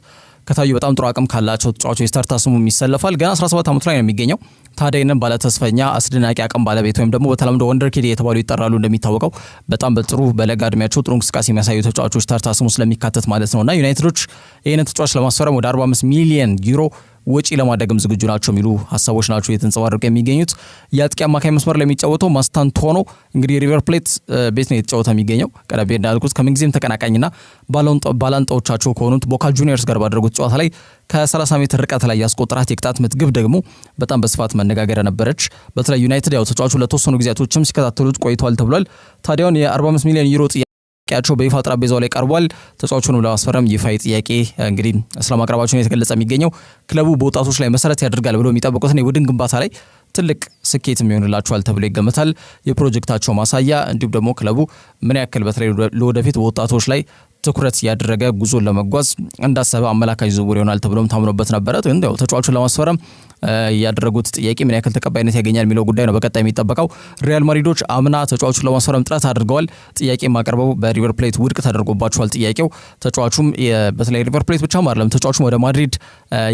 ከታዩ በጣም ጥሩ አቅም ካላቸው ተጫዋቾች ስታርታ ስሙ ይሰለፋል። ገና 17 ዓመቱ ላይ ነው የሚገኘው። ታዲያ ይህንን ባለ ተስፈኛ አስደናቂ አቅም ባለቤት ወይም ደግሞ በተለምዶ ወንደርኪድ የተባሉ ይጠራሉ። እንደሚታወቀው በጣም በጥሩ በለጋ እድሜያቸው ጥሩ እንቅስቃሴ የሚያሳዩ ተጫዋቾች ስታርታ ስሙ ስለሚካተት ማለት ነውና ዩናይትዶች ይህንን ተጫዋች ለማስፈረም ወደ 45 ሚሊዮን ዩሮ ወጪ ለማድረግም ዝግጁ ናቸው የሚሉ ሀሳቦች ናቸው የተንጸባረቁ የሚገኙት። የአጥቂ አማካይ መስመር ለሚጫወተው ማስታንቱዋኖ እንግዲህ ሪቨር ፕሌት ቤት ነው የተጫወተ የሚገኘው። ቀደም እንዳልኩት ከምንጊዜም ተቀናቃኝና ባላንጣዎቻቸው ከሆኑት ቦካ ጁኒየርስ ጋር ባደረጉት ጨዋታ ላይ ከ30 ሜትር ርቀት ላይ ያስቆጠራት የቅጣት ምት ግብ ደግሞ በጣም በስፋት መነጋገሪያ ነበረች። በተለይ ዩናይትድ ያው ተጫዋቹ ለተወሰኑ ጊዜያቶችም ሲከታተሉት ቆይቷል ተብሏል። ታዲያውን የ45 ሚሊዮን ዩሮ ጥያቄያቸው በይፋ ጠረጴዛው ላይ ቀርቧል። ተጫዋቹንም ለማስፈረም ይፋዊ ጥያቄ እንግዲህ ስለማቅረባቸው የተገለጸ የሚገኘው ክለቡ በወጣቶች ላይ መሰረት ያደርጋል ብሎ የሚጠብቁትን የቡድን ግንባታ ላይ ትልቅ ስኬት የሚሆንላቸዋል ተብሎ ይገመታል። የፕሮጀክታቸው ማሳያ እንዲሁም ደግሞ ክለቡ ምን ያክል በተለይ ለወደፊት በወጣቶች ላይ ትኩረት ያደረገ ጉዞን ለመጓዝ እንዳሰበ አመላካች ዝውውር ይሆናል ተብሎም ታምኖበት ነበረ። ግን ያው ተጫዋቹን ለማስፈረም ያደረጉት ጥያቄ ምን ያክል ተቀባይነት ያገኛል የሚለው ጉዳይ ነው በቀጣይ የሚጠበቀው። ሪያል ማድሪዶች አምና ተጫዋቹን ለማስፈረም ጥረት አድርገዋል። ጥያቄ ማቀርበው በሪቨር ፕሌት ውድቅ ተደርጎባቸዋል ጥያቄው። ተጫዋቹም በተለይ ሪቨር ፕሌት ብቻም አይደለም ተጫዋቹም ወደ ማድሪድ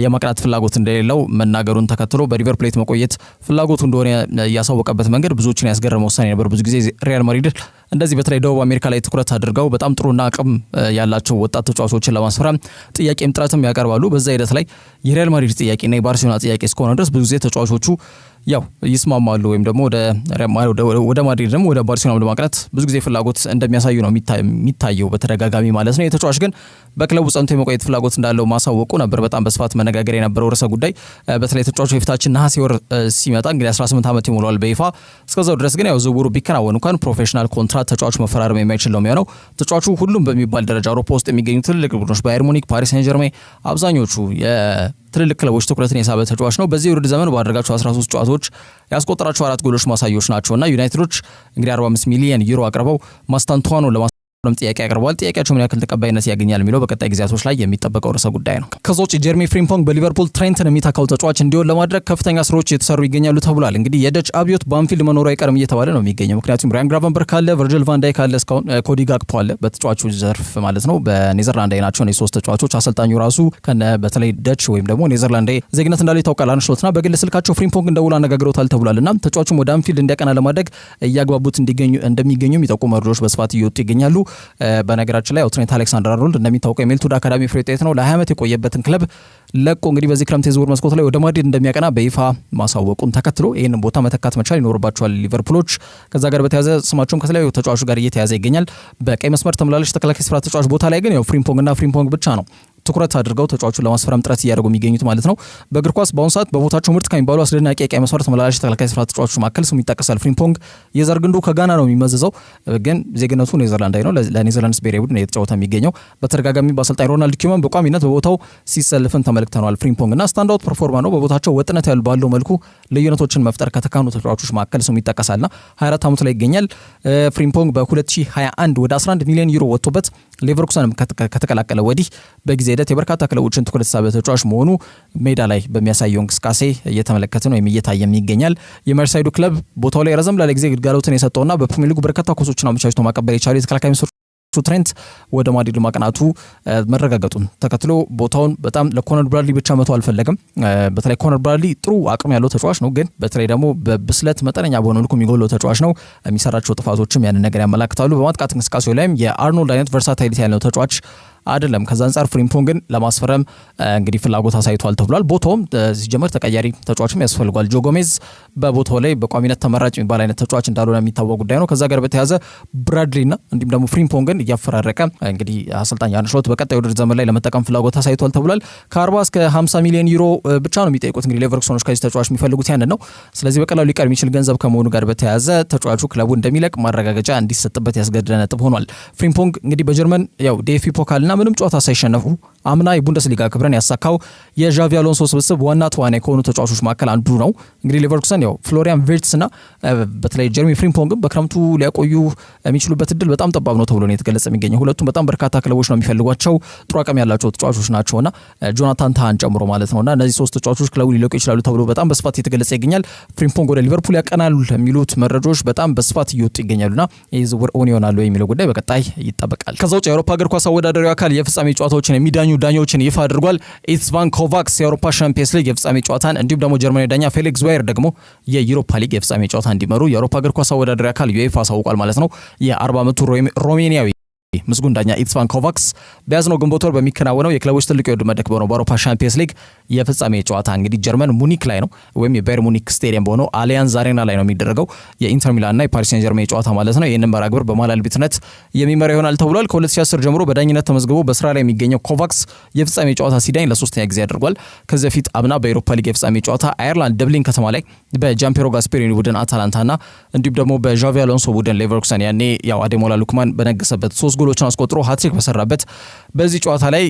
የማቅናት ፍላጎት እንደሌለው መናገሩን ተከትሎ በሪቨር ፕሌት መቆየት ፍላጎቱ እንደሆነ ያሳወቀበት መንገድ ብዙዎችን ያስገረመ ውሳኔ ነበር። ብዙ ጊዜ ሪያል ማድሪድ እንደዚህ በተለይ ደቡብ አሜሪካ ላይ ትኩረት አድርገው በጣም ጥሩና አቅም ያላቸው ወጣት ተጫዋቾችን ለማስፈረም ጥያቄም ጥረትም ያቀርባሉ። በዛ ሂደት ላይ የሪያል ማድሪድ ጥያቄና የባርሴሎና ጥያቄ እስከሆነ ድረስ ብዙ ጊዜ ተጫዋቾቹ ያው ይስማማሉ ወይም ደግሞ ወደ ማድሪድ ደግሞ ወደ ባርሴሎና ለማቅናት ብዙ ጊዜ ፍላጎት እንደሚያሳዩ ነው የሚታየው በተደጋጋሚ ማለት ነው። የተጫዋች ግን በክለቡ ጸንቶ የመቆየት ፍላጎት እንዳለው ማሳወቁ ነበር በጣም በስፋት መነጋገሪያ የነበረው ርዕሰ ጉዳይ። በተለይ ተጫዋቹ የፊታችን ነሐሴ ወር ሲመጣ እንግዲህ 18 ዓመት ይሞላዋል በይፋ። እስከዛው ድረስ ግን ያው ዝውውሩ ቢከናወን እንኳን ፕሮፌሽናል ኮንትራክት ተጫዋቹ መፈራረም የማይችል ነው የሚሆነው። ተጫዋቹ ሁሉም በሚባል ደረጃ አውሮፓ ውስጥ የሚገኙ ትልልቅ ቡድኖች ባየር ሙኒክ፣ ፓሪስ ሴን ጀርሜን አብዛኞቹ ትልልቅ ክለቦች ትኩረትን የሳበ ተጫዋች ነው። በዚህ ውድድር ዘመን ባደረጋቸው 13 ጨዋታዎች ያስቆጠራቸው 4 ጎሎች ማሳያዎች ናቸውና ዩናይትዶች እንግዲህ 45 ሚሊዮን ዩሮ አቅርበው ማስታንቱዋኖ ጥያቄ ያቀርበዋል። ጥያቄያቸው ምን ያክል ተቀባይነት ያገኛል የሚለው በቀጣይ ጊዜያቶች ላይ የሚጠበቀው ርዕሰ ጉዳይ ነው። ከዛ ውጭ ጀርሚ ፍሪምፖንግ በሊቨርፑል ትሬንትን የሚተካው ተጫዋች እንዲሆን ለማድረግ ከፍተኛ ስራዎች እየተሰሩ ይገኛሉ ተብሏል። እንግዲህ የደች አብዮት በአንፊልድ መኖሩ አይቀርም እየተባለ ነው የሚገኘው። ምክንያቱም ራያን ግራቨንበርግ ካለ፣ ቨርጅል ቫን ዳይክ ካለ፣ እስካሁን ኮዲ ጋክፖ አለ በተጫዋቹ ዘርፍ ማለት ነው። በኔዘርላንዳዊ ናቸው እነዚህ 3 ተጫዋቾች። አሰልጣኙ ራሱ በተለይ ደች ወይም ደግሞ ኔዘርላንዳዊ ዜግነት እንዳለው ይታወቃል። አንሽሎትና በግል ስልካቸው ፍሪምፖንግ እንደውላ አነጋግረውታል ተብሏልና ተጫዋቹም ወደ አንፊልድ እንዲያቀና ለማድረግ እያግባቡት እንደሚገኙ የሚጠቁ መረጃዎች በስፋት እየወጡ ይገኛሉ። በነገራችን ላይ ትሬንት አሌክሳንደር-አርኖልድ እንደሚታወቀው የሜልቱድ አካዳሚ ፍሬ ውጤት ነው። ለ20 ዓመት የቆየበትን ክለብ ለቆ እንግዲህ በዚህ ክረምት የዝውውር መስኮት ላይ ወደ ማድሪድ እንደሚያቀና በይፋ ማሳወቁን ተከትሎ ይህንን ቦታ መተካት መቻል ይኖርባቸዋል ሊቨርፑሎች። ከዛ ጋር በተያያዘ ስማቸውም ከተለያዩ ተጫዋቾች ጋር እየተያዘ ይገኛል። በቀይ መስመር ተመላላሽ ተከላካይ ስፍራ ተጫዋች ቦታ ላይ ግን ያው ፍሪምፖንግ ብቻ ነው ትኩረት አድርገው ተጫዋቹን ለማስፈረም ጥረት እያደረጉ የሚገኙት ማለት ነው። በእግር ኳስ በአሁኑ ሰዓት በቦታቸው ምርጥ ከሚባሉ አስደናቂ የቀይ መስመር ተመላላሽ ተከላካይ ስፍራ ተጫዋቾች መካከል ስሙ ይጠቀሳል። ፍሪምፖንግ የዘር ግንዱ ከጋና ነው የሚመዘዘው፣ ግን ዜግነቱ ኔዘርላንዳዊ ነው። ለኔዘርላንድስ ብሔራዊ ቡድን የተጫወተ የሚገኘው በተደጋጋሚ በአሰልጣኝ ሮናልድ ኪውመን በቋሚነት በቦታው ሲሰልፍን ተመልክተናል። ፍሪምፖንግ እና ስታንዳውት ፐርፎርማ ነው። በቦታቸው ወጥነት ባለው መልኩ ልዩነቶችን መፍጠር ከተካኑ ተጫዋቾች መካከል ስሙ ይጠቀሳልና 24 ዓመቱ ላይ ይገኛል። ፍሪምፖንግ በ2021 ወደ 11 ሚሊዮን ዩሮ ወጥቶበት ሌቨርኩሰንም ከተቀላቀለ ወዲህ በጊዜ ሂደት የበርካታ ክለቦችን ትኩረት ሳበ ተጫዋች መሆኑ ሜዳ ላይ በሚያሳየው እንቅስቃሴ እየተመለከትን ወይም እየታየም ይገኛል። የመርሳይዱ ክለብ ቦታው ላይ ረዘም ላለ ጊዜ ግልጋሎትን የሰጠውና በፕሪሚየር ሊጉ በርካታ ኳሶችን አመቻችቶ ማቀበል የቻለው የተከላካይ መስመር ትሬንት ወደ ማድሪድ ማቅናቱ መረጋገጡን ተከትሎ ቦታውን በጣም ለኮነር ብራድሊ ብቻ መተው አልፈለገም። በተለይ ኮነር ብራድሊ ጥሩ አቅም ያለው ተጫዋች ነው፣ ግን በተለይ ደግሞ በብስለት መጠነኛ በሆነ መልኩ የሚጎለው ተጫዋች ነው። የሚሰራቸው ጥፋቶችም ያንን ነገር ያመላክታሉ። በማጥቃት እንቅስቃሴው ላይም የአርኖልድ አይነት ቨርሳታይሊቲ ያለው ተጫዋች አይደለም። ከዛ አንጻር ፍሪምፖንግን ለማስፈረም እንግዲህ ፍላጎት አሳይቷል ተብሏል። ቦታውም ሲጀመር ተቀያሪ ተጫዋችም ያስፈልጓል። ጆ ጎሜዝ በቦታው ላይ በቋሚነት ተመራጭ የሚባል አይነት ተጫዋች እንዳልሆነ የሚታወቅ ጉዳይ ነው። ከዛ ጋር በተያያዘ ብራድሊና እንዲሁም ደግሞ ፍሪምፖንግን እያፈራረቀ እንግዲህ አሰልጣኝ አርነ ስሎት በቀጣይ ውድድር ዘመን ላይ ለመጠቀም ፍላጎት አሳይቷል ተብሏል። ከ40 እስከ 50 ሚሊዮን ዩሮ ብቻ ነው የሚጠይቁት እንግዲህ ሌቨርኩሰኖች ከዚህ ተጫዋች የሚፈልጉት ያንን ነው። ስለዚህ በቀላሉ ሊቀር የሚችል ገንዘብ ከመሆኑ ጋር በተያያዘ ተጫዋቹ ክለቡ እንደሚለቅ ማረጋገጫ እንዲሰጥበት ያስገደደ ነጥብ ሆኗል። ፍሪምፖንግ እንግዲህ በጀርመን ያው ዴፊ ፖካልና ምንም ጨዋታ ሳይሸነፉ አምና የቡንደስሊጋ ክብርን ያሳካው የዣቪ አሎንሶ ስብስብ ዋና ተዋናይ ከሆኑ ተጫዋቾች መካከል አንዱ ነው። እንግዲህ ሌቨርኩሰን ያው ፍሎሪያን ቪርትስ እና በተለይ ጀርሚ ፍሪምፖንግን በክረምቱ ሊያቆዩ የሚችሉበት እድል በጣም ጠባብ ነው ተብሎ ነው የተገለጸ የሚገኘው። ሁለቱም በጣም በርካታ ክለቦች ነው የሚፈልጓቸው፣ ጥሩ አቅም ያላቸው ተጫዋቾች ናቸውና ጆናታን ታሃን ጨምሮ ማለት ነውና እነዚህ 3 ተጫዋቾች ክለቡ ሊለቁ ይችላሉ ተብሎ በጣም በስፋት የተገለጸ ይገኛል። ፍሪምፖንግ ወደ ሊቨርፑል ያቀናሉ የሚሉት መረጃዎች በጣም በስፋት እየወጡ ይገኛሉና ይህ ዝውውር እውን ይሆናል የሚለው ጉዳይ በቀጣይ ይጠበቃል። ከዛ ውጭ የአውሮፓ እግር ኳስ አወዳዳሪው አካል የፍጻሜ ጨዋታዎችን የሚዳኙ ዳኞችን ይፋ አድርጓል። ኢትስቫን ኮቫክስ የአውሮፓ ሻምፒየንስ ሊግ የፍጻሜ ጨዋታን እንዲሁም ደግሞ ጀርመናዊ ዳኛ ፌሊክስ ዛየር ደግሞ የዩሮፓ ሊግ የፍጻሜ ጨዋታ እንዲመሩ የአውሮፓ እግር ኳስ አወዳዳሪው አካል ዩኤፋ አሳውቋል ማለት ነው። የ40 ዓመቱ ሮሜኒያዊ ምስጉን ዳኛ ኢትስቫን ኮቫክስ በያዝነው ግንቦት ወር በሚከናወነው የክለቦች ትልቅ የውድድር መድረክ በሆነው በአውሮፓ ሻምፒየንስ ሊግ የፍጻሜ ጨዋታ እንግዲህ ጀርመን ሙኒክ ላይ ነው ወይም የባየር ሙኒክ ስቴዲየም በሆነው አሊያንዝ አሬና ላይ ነው የሚደረገው የኢንተር ሚላንና የፓሪስ ሴን ጀርሜን ጨዋታ ማለት ነው። ይህንን መርሃ ግብር በመሃል አልቢትነት የሚመራ ይሆናል ተብሏል። ከ2010 ጀምሮ በዳኝነት ተመዝግቦ በስራ ላይ የሚገኘው ኮቫክስ የፍጻሜ ጨዋታ ሲዳኝ ለሶስተኛ ጊዜ አድርጓል። ከዚህ በፊት አምና በአውሮፓ ሊግ የፍጻሜ ጨዋታ አየርላንድ ደብሊን ከተማ ላይ በጃምፔሮ ጋስፔሪኒ ቡድን አታላንታና እንዲሁም ደግሞ በዣቪ አሎንሶ ቡድን ሌቨርኩሰን ያኔ ያው አዴሞላ ሉክማን በነገሰበት 3 ጎሎችን አስቆጥሮ ሃትሪክ በሰራበት በዚህ ጨዋታ ላይ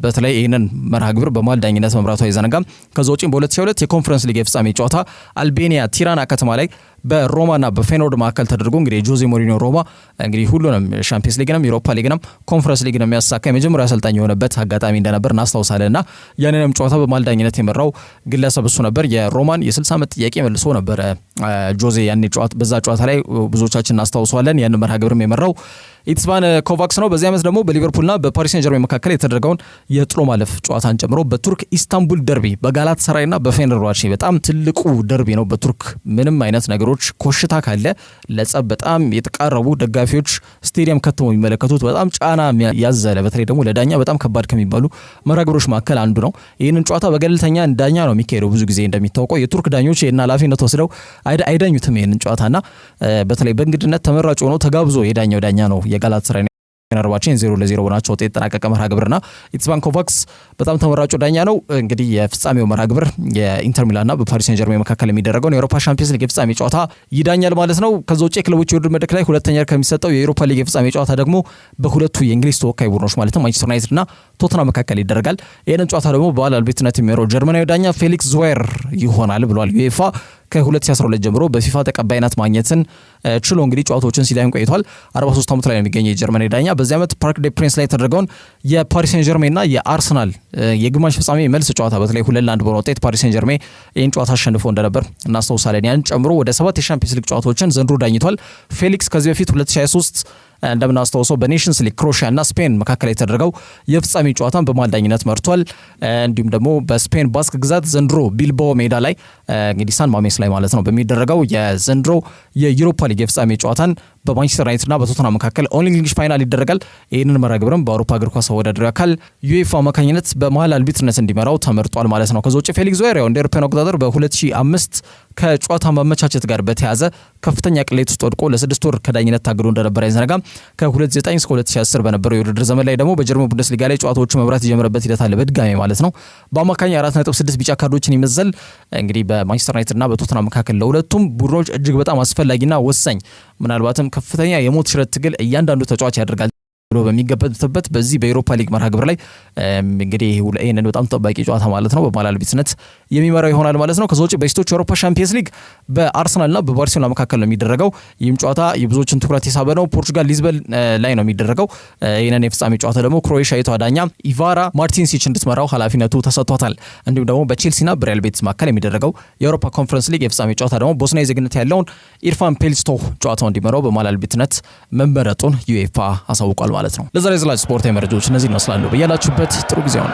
በተለይ ይህንን መርሃ ግብር በመሃል ዳኝነት መምራቱ አይዘነጋም። ከዛ ውጪ በ2022 የኮንፈረንስ ሊግ የፍጻሜ ጨዋታ አልቤኒያ ቲራና ከተማ ላይ በሮማና በፌኖርድ መካከል ተደርጎ እንግዲህ ጆዜ ሞሪኒዮ ሮማ እንግዲህ ሁሉንም ሻምፒየንስ ሊግንም ዩሮፓ ሊግንም ኮንፈረንስ ሊግንም ያሳካ የመጀመሪያ አሰልጣኝ የሆነበት አጋጣሚ እንደነበር እናስታውሳለንና ያንንም ጨዋታ በመሃል ዳኝነት የመራው ግለሰብ እሱ ነበር። የሮማን የ60 ዓመት ጥያቄ መልሶ ነበር ጆዜ ያኔ ጨዋታ በዛ ጨዋታ ላይ ብዙዎቻችን እናስታውሳለን። ያን መርሃ ግብርም የመራው ኢትስቫን ኮቫክስ ነው። በዚህ ዓመት ደግሞ በሊቨርፑልና በፓሪስ ሴን ጀርሜን መካከል የተደረገውን የጥሎ ማለፍ ጨዋታን ጨምሮ በቱርክ ኢስታንቡል ደርቢ በጋላት ሰራይና በፌነርባቼ በጣም ትልቁ ደርቢ ነው። በቱርክ ምንም አይነት ነገሮች ኮሽታ ካለ ለጸብ በጣም የተቃረቡ ደጋፊዎች ስቴዲየም ከተው የሚመለከቱት በጣም ጫና ያዘለ በተለይ ደግሞ ለዳኛ በጣም ከባድ ከሚባሉ መርሃ ግብሮች መካከል አንዱ ነው። ይህንን ጨዋታ በገለልተኛ ዳኛ ነው የሚካሄደው። ብዙ ጊዜ እንደሚታወቀው የቱርክ ዳኞች ይህን ኃላፊነት ወስደው አይዳኙትም ይህንን ጨዋታና በተለይ በእንግድነት ተመራጭ ሆኖ ተጋብዞ የዳኛው ዳኛ ነው የጋላት ሰራይ ፌነርባቼን 0-0 በሆናቸው ውጤት የተጠናቀቀ መርሃ ግብርና ኢትስቫን ኮቫክስ በጣም ተመራጩ ዳኛ ነው። እንግዲህ የፍጻሜው መርሃ ግብር የኢንተር ሚላንና በፓሪስ ሴን ጀርሜን መካከል የሚደረገውን የአውሮፓ ሻምፒየንስ ሊግ የፍጻሜ ጨዋታ ይዳኛል ማለት ነው። ከዛ ውጪ ክለቦች የውድድር መድረክ ላይ ሁለተኛ ከሚሰጠው የአውሮፓ ሊግ የፍጻሜ ጨዋታ ደግሞ በሁለቱ የእንግሊዝ ተወካይ ቡድኖች ማለትም ማንቸስተር ዩናይትድና ቶተንሃም መካከል ይደረጋል። ይህንን ጨዋታ ደግሞ በመሃል አልቢትነት የሚመራው ጀርመናዊ ዳኛ ፌሊክስ ዙዌር ይሆናል ብሏል ዩኤፋ። ከ2012 ጀምሮ በፊፋ ተቀባይነት ማግኘትን ችሎ እንግዲህ ጨዋታዎችን ሲዳኝ ቆይቷል። 43 ዓመት ላይ ነው የሚገኘው የጀርመን ዳኛ። በዚህ ዓመት ፓርክ ዴ ፕሪንስ ላይ የተደረገውን የፓሪስ ሴን ጀርሜንና የአርሰናል የግማሽ ፍጻሜ መልስ ጨዋታ በተለይ 2-1 በሆነ ውጤት ፓሪስ ሴን ጀርሜን ይህን ጨዋታ አሸንፎ እንደነበር እናስታውሳለን። ያን ጨምሮ ወደ 7 የሻምፒየንስ ሊግ ጨዋታዎችን ዘንድሮ ዳኝቷል። ፌሊክስ ከዚህ በፊት 2023 እንደምናስታውሰው በኔሽንስ ሊግ ክሮኤሺያ እና ስፔን መካከል የተደረገው የፍጻሜ ጨዋታን በመሃል ዳኝነት መርቷል። እንዲሁም ደግሞ በስፔን ባስክ ግዛት ዘንድሮ ቢልባኦ ሜዳ ላይ እንግዲህ ሳን ማሜስ ላይ ማለት ነው በሚደረገው የዘንድሮ የዩሮፓ ሊግ የፍጻሜ ጨዋታን በማንቸስተር ዩናይትድና በቶተንሃም መካከል ኦንሊ እንግሊሽ ፋይናል ይደረጋል። ይህንን መርሃ ግብርም በአውሮፓ እግር ኳስ አወዳዳሪ አካል ዩኤፋ አማካኝነት በመሃል አልቢትነት እንዲመራው ተመርጧል ማለት ነው። ከዛ ውጭ ፌሊክስ ዙዌር እንደ አውሮፓውያን አቆጣጠር በ2005 ከጨዋታ ማመቻቸት ጋር በተያዘ ከፍተኛ ቅሌት ውስጥ ወድቆ ለ6 ወር ከዳኝነት ታግዶ እንደነበር አይዘነጋም። ከ2009 እስከ 2010 በነበረው የውድድር ዘመን ላይ ደግሞ በጀርመን ቡንደስሊጋ ላይ ጨዋታዎቹ መብራት የጀመረበት ሂደት አለ በድጋሚ ማለት ነው። በአማካኝ 4.6 ቢጫ ካርዶችን ይመዘል እንግዲህ በማንቸስተር ዩናይትድና በቶተንሃም መካከል ለሁለቱም ቡድኖች እጅግ በጣም አስፈላጊና ወሳኝ ምናልባትም ከፍተኛ የሞት ሽረት ትግል እያንዳንዱ ተጫዋች ያደርጋል ብሎ በሚገበትበት በዚህ በአውሮፓ ሊግ መርሃ ግብር ላይ እንግዲህ ይሄንን በጣም ተጠባቂ ጨዋታ ማለት ነው በመሃል አልቢትነት የሚመራው ይሆናል ማለት ነው። ከዛ ውጪ በሴቶች የአውሮፓ ሻምፒየንስ ሊግ በአርሰናልና በባርሴሎና መካከል ነው የሚደረገው። ይህም ጨዋታ የብዙዎችን ትኩረት የሳበ ነው። ፖርቹጋል ሊዝበን ላይ ነው የሚደረገው። ይህንን የፍጻሜ ጨዋታ ደግሞ ክሮኤሺያዊቷ ዳኛ ኢቫራ ማርቲንሲች እንድትመራው ኃላፊነቱ ተሰጥቷታል። እንዲሁም ደግሞ በቼልሲና በሪያል ቤቲስ መካከል የሚደረገው የአውሮፓ ኮንፈረንስ ሊግ የፍጻሜ ጨዋታ ደግሞ ቦስኒያ ዜግነት ያለውን ኢርፋን ፔሊስቶቭ ጨዋታው እንዲመራው በመሃል አልቢትነት መመረጡን ዩኤፋ አሳውቋል ማለት ነው። ለዛሬ ዝላጅ ስፖርታዊ መረጃዎች እነዚህ ይመስላሉ። በያላችሁበት ጥሩ ጊዜ ነው።